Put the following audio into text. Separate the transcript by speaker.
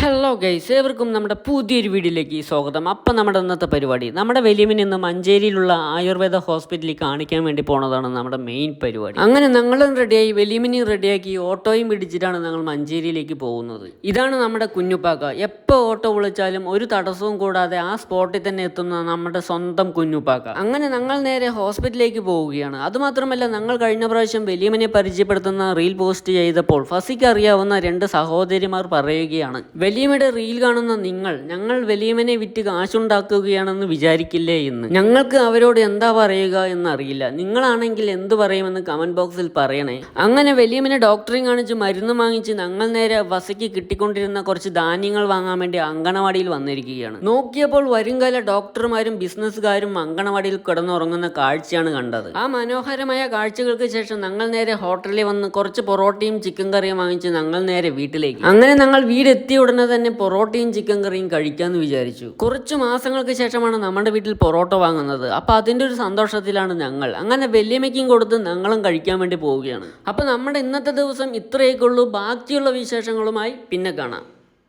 Speaker 1: Hello guys, ഏവർക്കും നമ്മുടെ പുതിയൊരു വീഡിയോയിലേക്ക് സ്വാഗതം. അപ്പം നമ്മുടെ ഇന്നത്തെ പരിപാടി നമ്മുടെ വലിയമ്മനെ ഇന്ന് മഞ്ചേരിയിലുള്ള ആയുർവേദ ഹോസ്പിറ്റലിൽ കാണിക്കാൻ വേണ്ടി പോണതാണ് നമ്മുടെ മെയിൻ പരിപാടി. അങ്ങനെ ഞങ്ങളും റെഡിയായി, വലിയമ്മനെയും റെഡിയാക്കി ഓട്ടോയും പിടിച്ചിട്ടാണ് ഞങ്ങൾ മഞ്ചേരിയിലേക്ക് പോകുന്നത്. ഇതാണ് നമ്മുടെ കുഞ്ഞുപ്പാക്ക. എപ്പോൾ ഓട്ടോ വിളിച്ചാലും ഒരു തടസ്സവും കൂടാതെ ആ സ്പോട്ടിൽ തന്നെ എത്തുന്ന നമ്മുടെ സ്വന്തം കുഞ്ഞുപ്പാക്ക. അങ്ങനെ ഞങ്ങൾ നേരെ ഹോസ്പിറ്റലിലേക്ക് പോവുകയാണ്. അതുമാത്രമല്ല, ഞങ്ങൾ കഴിഞ്ഞ പ്രാവശ്യം വലിയമ്മനെ പരിചയപ്പെടുത്തുന്ന റീൽ പോസ്റ്റ് ചെയ്തപ്പോൾ ഫസിക്ക് അറിയാവുന്ന രണ്ട് സഹോദരിമാർ പറയുകയാണ്, വലിയമ്മയുടെ റീൽ കാണുന്ന ഞങ്ങൾ വലിയമ്മനെ വിറ്റ് കാശുണ്ടാക്കുകയാണെന്ന് വിചാരിക്കില്ലേ എന്ന്. ഞങ്ങൾക്ക് അവരോട് എന്താ പറയുക എന്നറിയില്ല. നിങ്ങളാണെങ്കിൽ എന്ത് പറയുമെന്ന് കമന്റ് ബോക്സിൽ പറയണേ. അങ്ങനെ വലിയമ്മനെ ഡോക്ടറെ കാണിച്ച് മരുന്ന് വാങ്ങിച്ച് ഞങ്ങൾ നേരെ വസയ്ക്ക് കിട്ടിക്കൊണ്ടിരുന്ന കുറച്ച് ധാന്യങ്ങൾ വാങ്ങാൻ വേണ്ടി അങ്കണവാടിയിൽ വന്നിരിക്കുകയാണ്. നോക്കിയപ്പോൾ വരുംകാല ഡോക്ടർമാരും ബിസിനസ്സുകാരും അങ്കണവാടിയിൽ കിടന്നുറങ്ങുന്ന കാഴ്ചയാണ് കണ്ടത്. ആ മനോഹരമായ കാഴ്ചകൾക്ക് ശേഷം ഞങ്ങൾ നേരെ ഹോട്ടലിൽ വന്ന് കുറച്ച് പൊറോട്ടയും ചിക്കൻ കറിയും വാങ്ങിച്ച് ഞങ്ങൾ നേരെ വീട്ടിലേക്ക്. അങ്ങനെ ഞങ്ങൾ വീടെത്തിയ ഉടനെ തന്നെ പൊറോട്ടയും ചിക്കൻ കറിയും കഴിക്കാമെന്ന് വിചാരിച്ചു. കുറച്ച് മാസങ്ങൾക്ക് ശേഷമാണ് നമ്മുടെ വീട്ടിൽ പൊറോട്ട വാങ്ങുന്നത്. അപ്പോൾ അതിൻ്റെ ഒരു സന്തോഷത്തിലാണ് ഞങ്ങൾ. അങ്ങനെ വലിയമ്മയ്ക്കും കൊടുത്ത് ഞങ്ങളും കഴിക്കാൻ വേണ്ടി പോവുകയാണ്. അപ്പോൾ നമ്മുടെ ഇന്നത്തെ ദിവസം ഇത്രയൊക്കെ ഉള്ളൂ. ബാക്കിയുള്ള വിശേഷങ്ങളുമായി പിന്നെ കാണാം.